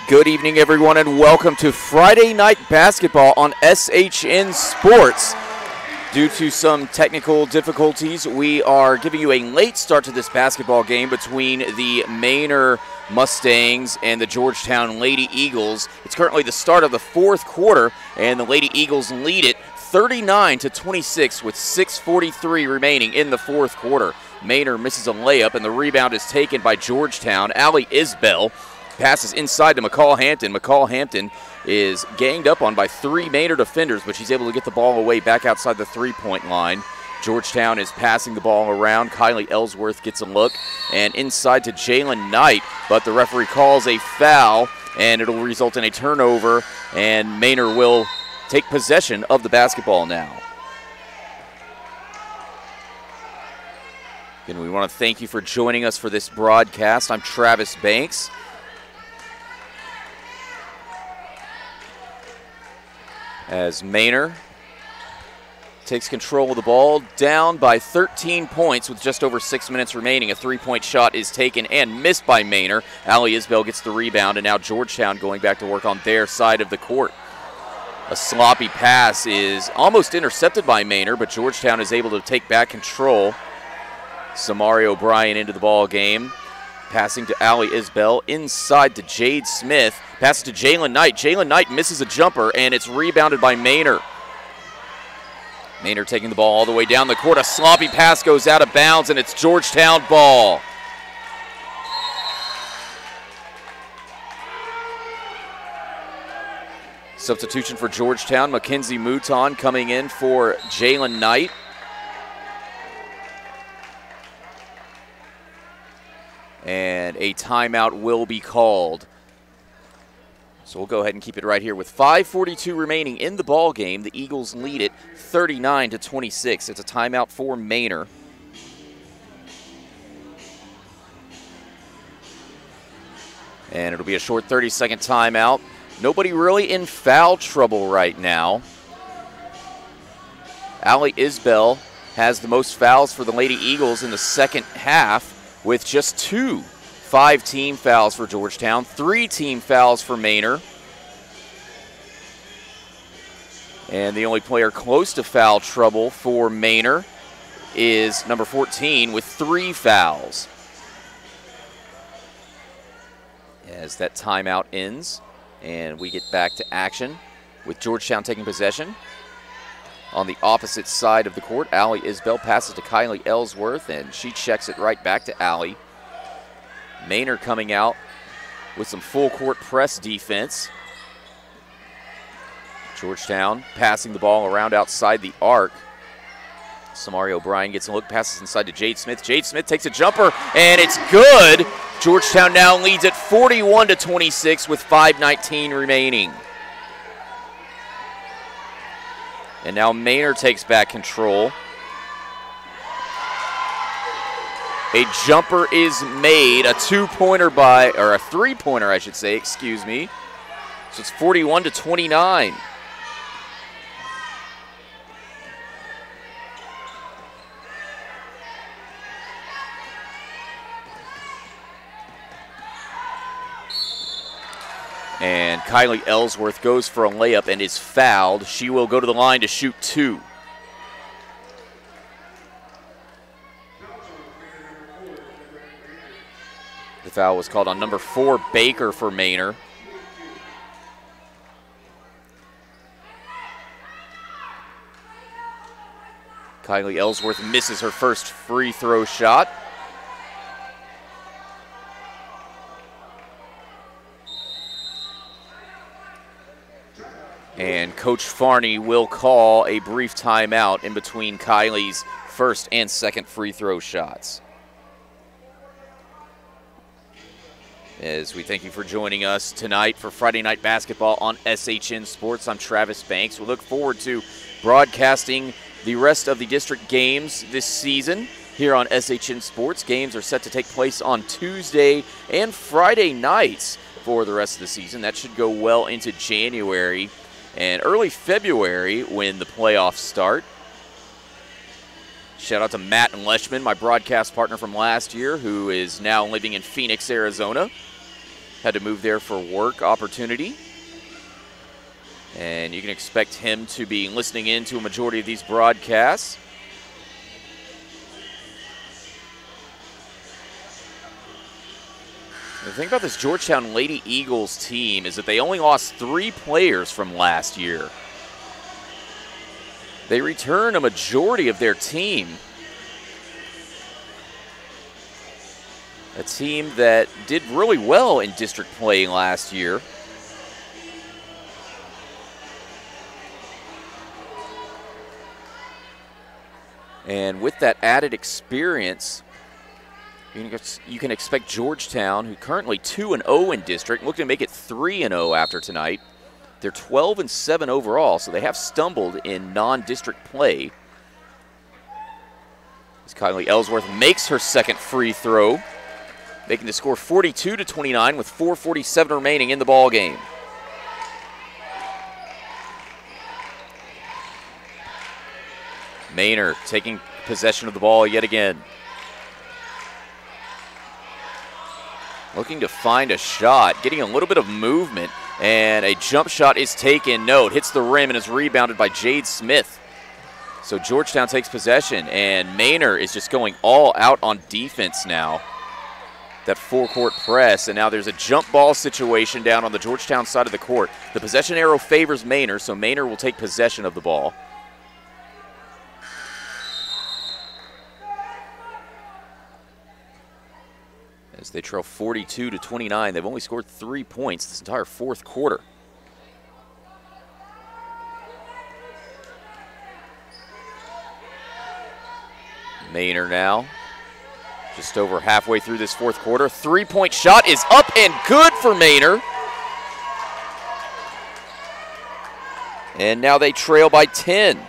Good evening, everyone, and welcome to Friday Night Basketball on SHN Sports. Due to some technical difficulties, we are giving you a late start to this basketball game between the Manor Mustangs and the Georgetown Lady Eagles. It's currently the start of the fourth quarter, and the Lady Eagles lead it 39-26 with 6:43 remaining in the fourth quarter. Manor misses a layup, and the rebound is taken by Georgetown. Allie Isbell passes inside to McCall Hampton. McCall Hampton is ganged up on by three Manor defenders, but she's able to get the ball away back outside the three-point line. Georgetown is passing the ball around. Kylie Ellsworth gets a look, and inside to Jalen Knight, but the referee calls a foul, and it'll result in a turnover, and Manor will take possession of the basketball now. Again, we want to thank you for joining us for this broadcast. I'm Travis Banks. As Manor takes control of the ball, down by 13 points with just over 6 minutes remaining. A three-point shot is taken and missed by Manor. Allie Isbell gets the rebound, and now Georgetown going back to work on their side of the court. A sloppy pass is almost intercepted by Manor, but Georgetown is able to take back control. Samari O'Brien into the ball game. Passing to Allie Isbell, inside to Jade Smith. Passes to Jalen Knight. Jalen Knight misses a jumper, and it's rebounded by Manor. Manor taking the ball all the way down the court. A sloppy pass goes out of bounds, and it's Georgetown ball. Substitution for Georgetown, Mackenzie Mouton coming in for Jalen Knight. And a timeout will be called. So we'll go ahead and keep it right here with 5:42 remaining in the ball game. The Eagles lead it 39-26. It's a timeout for Manor. And it'll be a short 30-second timeout. Nobody really in foul trouble right now. Allie Isbell has the most fouls for the Lady Eagles in the second half, with just 2 5-team fouls for Georgetown, 3 team fouls for Manor. And the only player close to foul trouble for Manor is number 14 with 3 fouls. As that timeout ends and we get back to action with Georgetown taking possession. On the opposite side of the court, Allie Isbell passes to Kylie Ellsworth, and she checks it right back to Allie. Manor coming out with some full court press defense. Georgetown passing the ball around outside the arc. Samari O'Brien gets a look, passes inside to Jade Smith. Jade Smith takes a jumper, and it's good. Georgetown now leads at 41-26 with 5:19 remaining. And now Manor takes back control. A jumper is made, a two-pointer or a three-pointer, I should say, excuse me. So it's 41-29. And Kylie Ellsworth goes for a layup and is fouled. She will go to the line to shoot 2. The foul was called on number 4, Baker, for Manor. Kylie Ellsworth misses her first free throw shot. And Coach Farney will call a brief timeout in between Kylie's first and second free throw shots. As we thank you for joining us tonight for Friday Night Basketball on SHN Sports, I'm Travis Banks. We look forward to broadcasting the rest of the district games this season here on SHN Sports. Games are set to take place on Tuesday and Friday nights for the rest of the season. That should go well into January and early February when the playoffs start. Shout out to Matt Leishman, my broadcast partner from last year, who is now living in Phoenix, Arizona. Had to move there for work opportunity. And you can expect him to be listening in to a majority of these broadcasts. The thing about this Georgetown Lady Eagles team is that they only lost 3 players from last year. They return a majority of their team. A team that did really well in district play last year. And with that added experience, you can expect Georgetown, who currently 2-0 in district, looking to make it 3-0 after tonight. They're 12-7 overall, so they have stumbled in non-district play. As Kylie Ellsworth makes her second free throw, making the score 42-29 with 4:47 remaining in the ball game. Manor taking possession of the ball yet again. Looking to find a shot, getting a little bit of movement, and a jump shot is taken. No, it hits the rim and is rebounded by Jade Smith. So Georgetown takes possession, and Manor is just going all out on defense now. That full-court press, and now there's a jump ball situation down on the Georgetown side of the court. The possession arrow favors Manor, so Manor will take possession of the ball. As they trail 42-29, they've only scored 3 points this entire fourth quarter. Manor now, just over halfway through this fourth quarter. 3-point shot is up and good for Manor. And now they trail by 10.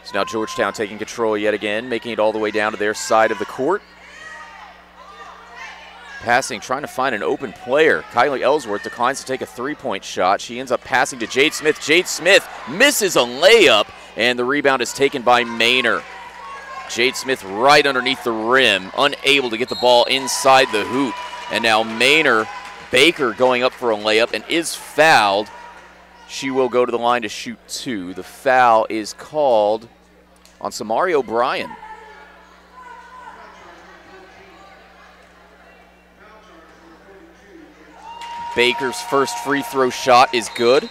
So now Georgetown taking control yet again, making it all the way down to their side of the court. Passing, trying to find an open player. Kylie Ellsworth declines to take a 3-point shot. She ends up passing to Jade Smith. Jade Smith misses a layup, and the rebound is taken by Manor. Jade Smith right underneath the rim, unable to get the ball inside the hoop. And now Manor, Baker going up for a layup and is fouled. She will go to the line to shoot 2. The foul is called on Samari O'Brien. Baker's first free throw shot is good.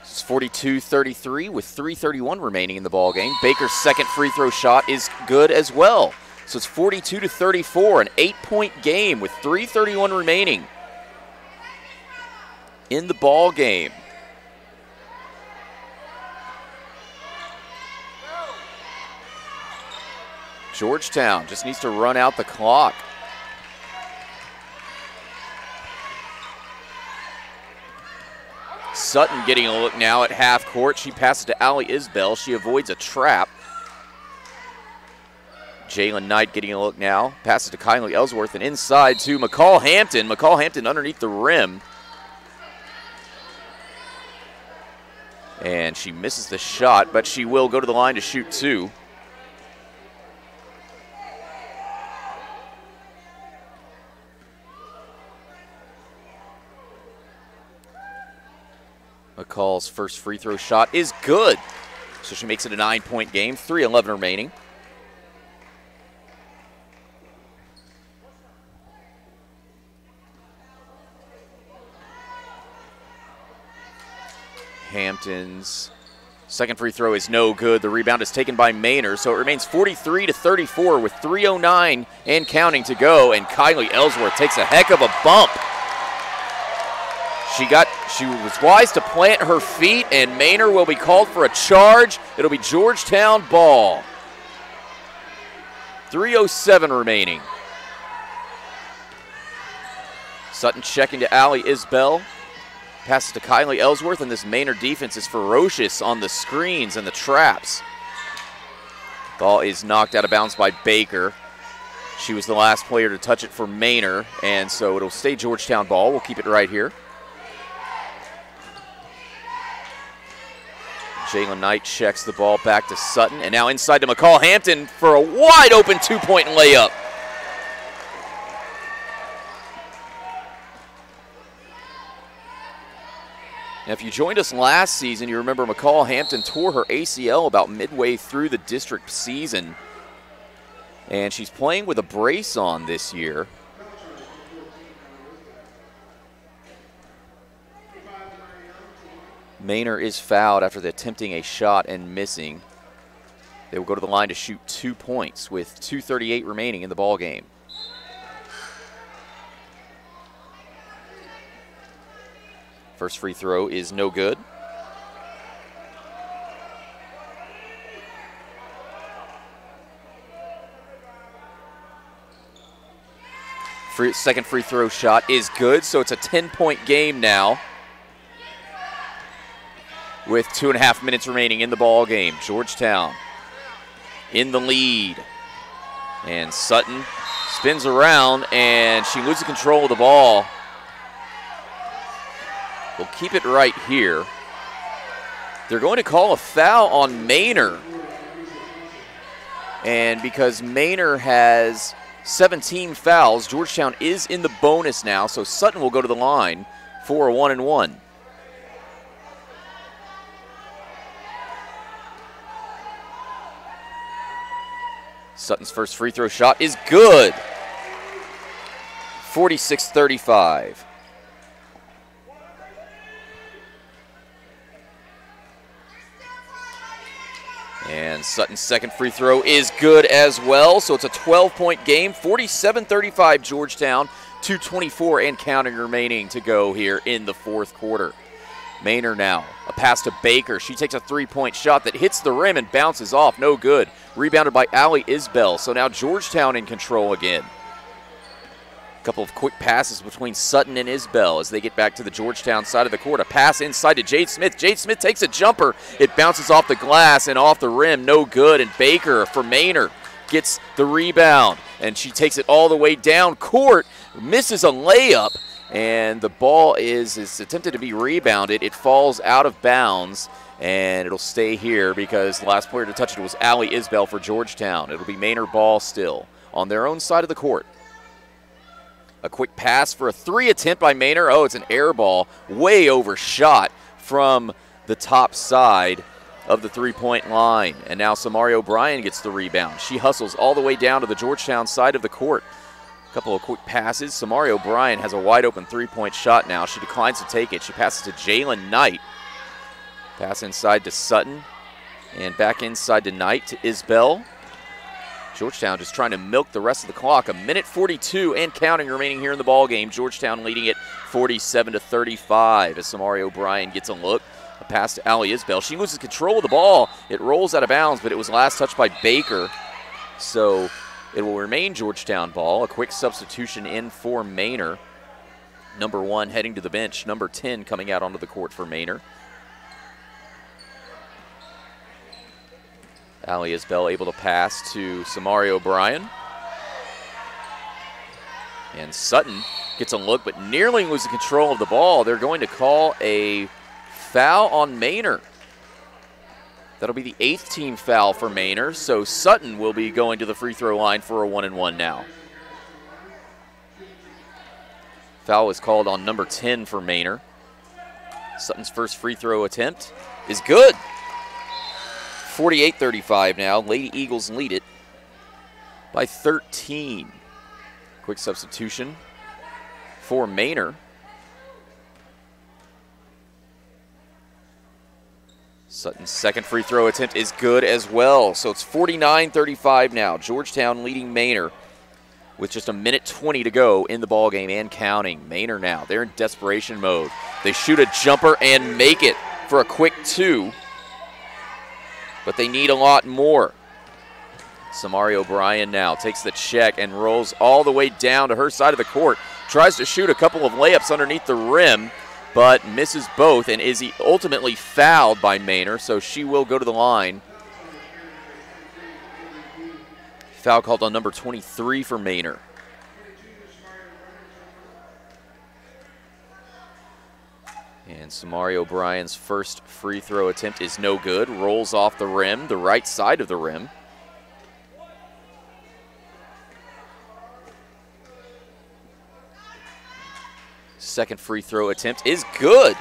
It's 42-33 with 3:31 remaining in the ballgame. Baker's second free throw shot is good as well. So it's 42-34, an 8-point game with 3:31 remaining in the ballgame. Georgetown just needs to run out the clock. Sutton getting a look now at half court. She passes to Allie Isbell. She avoids a trap. Jalen Knight getting a look now. Passes to Kylie Ellsworth and inside to McCall Hampton. McCall Hampton underneath the rim. And she misses the shot, but she will go to the line to shoot 2. McCall's first free throw shot is good. So she makes it a 9-point game, 3:11 remaining. Hampton's second free throw is no good. The rebound is taken by Manor, so it remains 43-34 with 3:09 and counting to go, and Kylie Ellsworth takes a heck of a bump. She was wise to plant her feet, and Manor will be called for a charge. It'll be Georgetown ball. 3:07 remaining. Sutton checking to Allie Isbell. Passes to Kylie Ellsworth, and this Manor defense is ferocious on the screens and the traps. Ball is knocked out of bounds by Baker. She was the last player to touch it for Manor, and so it'll stay Georgetown ball. We'll keep it right here. Jalen Knight checks the ball back to Sutton, and now inside to McCall Hampton for a wide open two-point layup. Now, if you joined us last season, you remember McCall Hampton tore her ACL about midway through the district season. And she's playing with a brace on this year. Manor is fouled after attempting a shot and missing. They will go to the line to shoot 2 points with 2:38 remaining in the ball game. First free throw is no good. Second free throw shot is good, so it's a 10-point game now with 2.5 minutes remaining in the ball game. Georgetown in the lead. And Sutton spins around, and she loses control of the ball. We'll keep it right here. They're going to call a foul on Manor. And because Manor has 17 fouls, Georgetown is in the bonus now, so Sutton will go to the line for a 1-and-1. Sutton's first free throw shot is good. 46-35. And Sutton's second free throw is good as well, so it's a 12-point game, 47-35 Georgetown, 2:24 and counting remaining to go here in the fourth quarter. Manor now, a pass to Baker. She takes a three-point shot that hits the rim and bounces off, no good. Rebounded by Allie Isbell, so now Georgetown in control again. A couple of quick passes between Sutton and Isbell as they get back to the Georgetown side of the court. A pass inside to Jade Smith. Jade Smith takes a jumper. It bounces off the glass and off the rim. No good. And Baker for Manor gets the rebound. And she takes it all the way down court. Misses a layup. And the ball is attempted to be rebounded. It falls out of bounds. And it'll stay here because the last player to touch it was Allie Isbell for Georgetown. It'll be Manor ball still on their own side of the court. A quick pass for a three attempt by Manor. Oh, it's an air ball, way overshot from the top side of the three-point line. And now Samari O'Brien gets the rebound. She hustles all the way down to the Georgetown side of the court. A couple of quick passes. Samari O'Brien has a wide-open three-point shot now. She declines to take it. She passes to Jalen Knight. Pass inside to Sutton. And back inside to Knight to Isbell. Georgetown just trying to milk the rest of the clock. 1:42 and counting remaining here in the ball game. Georgetown leading it 47-35 as Samari O'Brien gets a look. A pass to Allie Isbell. She loses control of the ball. It rolls out of bounds, but it was last touched by Baker. So it will remain Georgetown ball. A quick substitution in for Manor. Number 1 heading to the bench. Number 10 coming out onto the court for Manor. Allie Isbell able to pass to Samari O'Brien. And Sutton gets a look, but nearly losing control of the ball. They're going to call a foul on Manor. That'll be the 8th team foul for Manor, so Sutton will be going to the free throw line for a 1-and-1 now. Foul is called on number 10 for Manor. Sutton's first free throw attempt is good. 48-35 now. Lady Eagles lead it by 13. Quick substitution for Manor. Sutton's second free throw attempt is good as well. So it's 49-35 now. Georgetown leading Manor with just 1:20 to go in the ballgame and counting. Manor now, they're in desperation mode. They shoot a jumper and make it for a quick 2. But they need a lot more. Samari O'Brien now takes the check and rolls all the way down to her side of the court. Tries to shoot a couple of layups underneath the rim, but misses both and is ultimately fouled by Manor, so she will go to the line Foul called on number 23 for Manor. And Samari O'Brien's first free throw attempt is no good. Rolls off the rim, the right side of the rim. Second free throw attempt is good.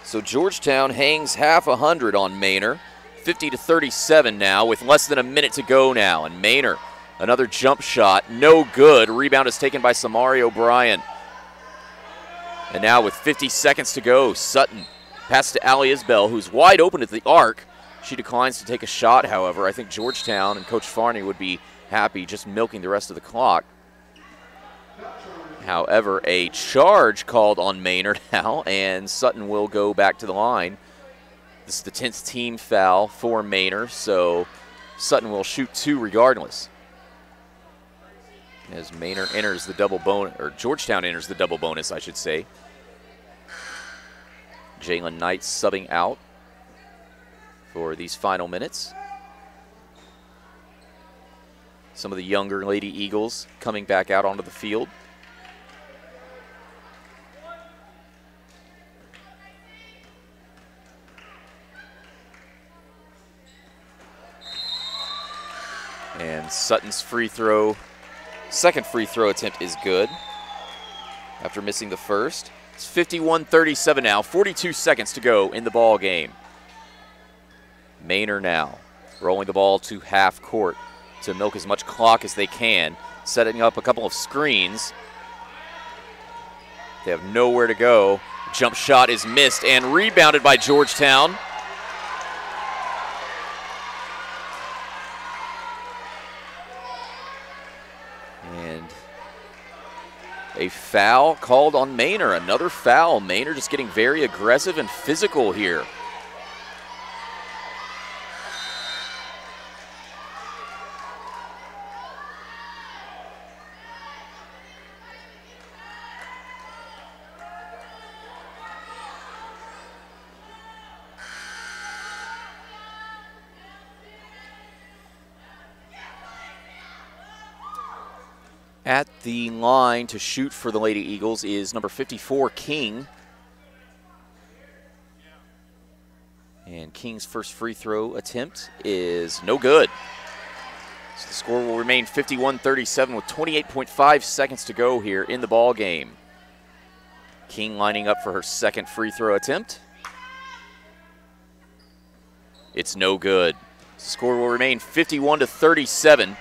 So Georgetown hangs half 100 on Manor. 50-37 now with less than a minute to go now. And Manor, another jump shot, no good. Rebound is taken by Samari O'Brien. And now with 50 seconds to go, Sutton pass to Allie Isbell, who's wide open at the arc. She declines to take a shot, however. I think Georgetown and Coach Farney would be happy just milking the rest of the clock. However, a charge called on Manor now, and Sutton will go back to the line. This is the 10th team foul for Manor, so Sutton will shoot 2 regardless. As Manor enters the double bonus, or Georgetown enters the double bonus, I should say. Jalen Knight subbing out for these final minutes. Some of the younger Lady Eagles coming back out onto the field. And Sutton's second free throw attempt is good after missing the first. It's 51-37 now, 42 seconds to go in the ball game. Manor now rolling the ball to half court to milk as much clock as they can, setting up a couple of screens. They have nowhere to go. Jump shot is missed and rebounded by Georgetown. A foul called on Manor, another foul. Manor just getting very aggressive and physical here. At the line to shoot for the Lady Eagles is number 54, King. And King's first free throw attempt is no good. So the score will remain 51-37 with 28.5 seconds to go here in the ball game. King lining up for her second free throw attempt. It's no good. The score will remain 51-37.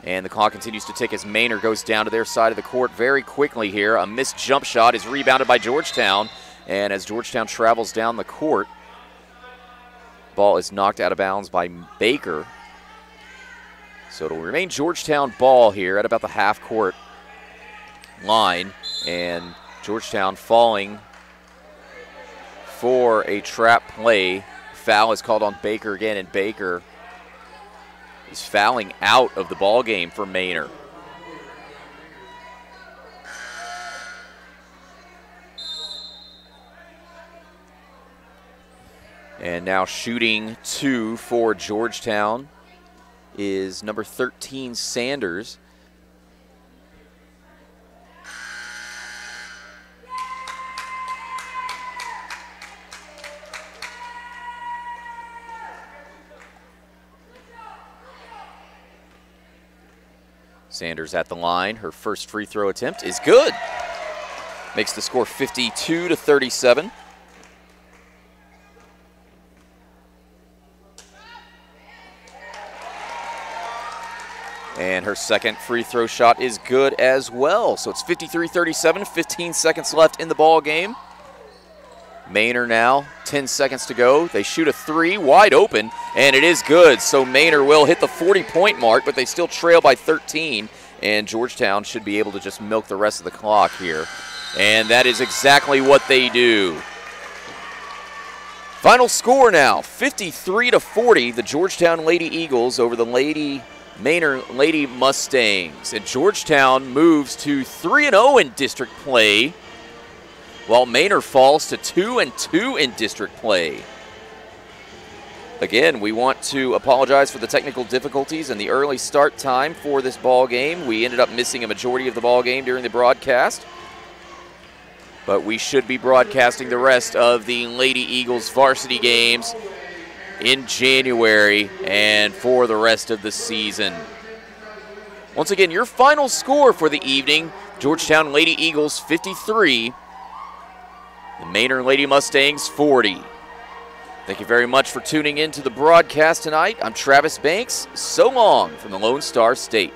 And the clock continues to tick as Manor goes down to their side of the court very quickly here. A missed jump shot is rebounded by Georgetown. And as Georgetown travels down the court, ball is knocked out of bounds by Baker. So it'll remain Georgetown ball here at about the half-court line. And Georgetown falling for a trap play. Foul is called on Baker again, and Baker is fouling out of the ball game for Manor. And now shooting 2 for Georgetown is number 13, Sanders. Sanders at the line. Her first free throw attempt is good. Makes the score 52-37. And her second free throw shot is good as well. So it's 53-37, 15 seconds left in the ball game. Manor now, 10 seconds to go. They shoot a 3, wide open, and it is good. So Manor will hit the 40-point mark, but they still trail by 13, and Georgetown should be able to just milk the rest of the clock here. And that is exactly what they do. Final score now, 53-40, the Georgetown Lady Eagles over the Manor Lady Mustangs. And Georgetown moves to 3-0 in district play, while Manor falls to 2-2 in district play. Again, we want to apologize for the technical difficulties and the early start time for this ball game. We ended up missing a majority of the ball game during the broadcast, but we should be broadcasting the rest of the Lady Eagles varsity games in January and for the rest of the season. Once again, your final score for the evening, Georgetown Lady Eagles 53, the Manor Lady Mustangs 40. Thank you very much for tuning in to the broadcast tonight. I'm Travis Banks. So long from the Lone Star State.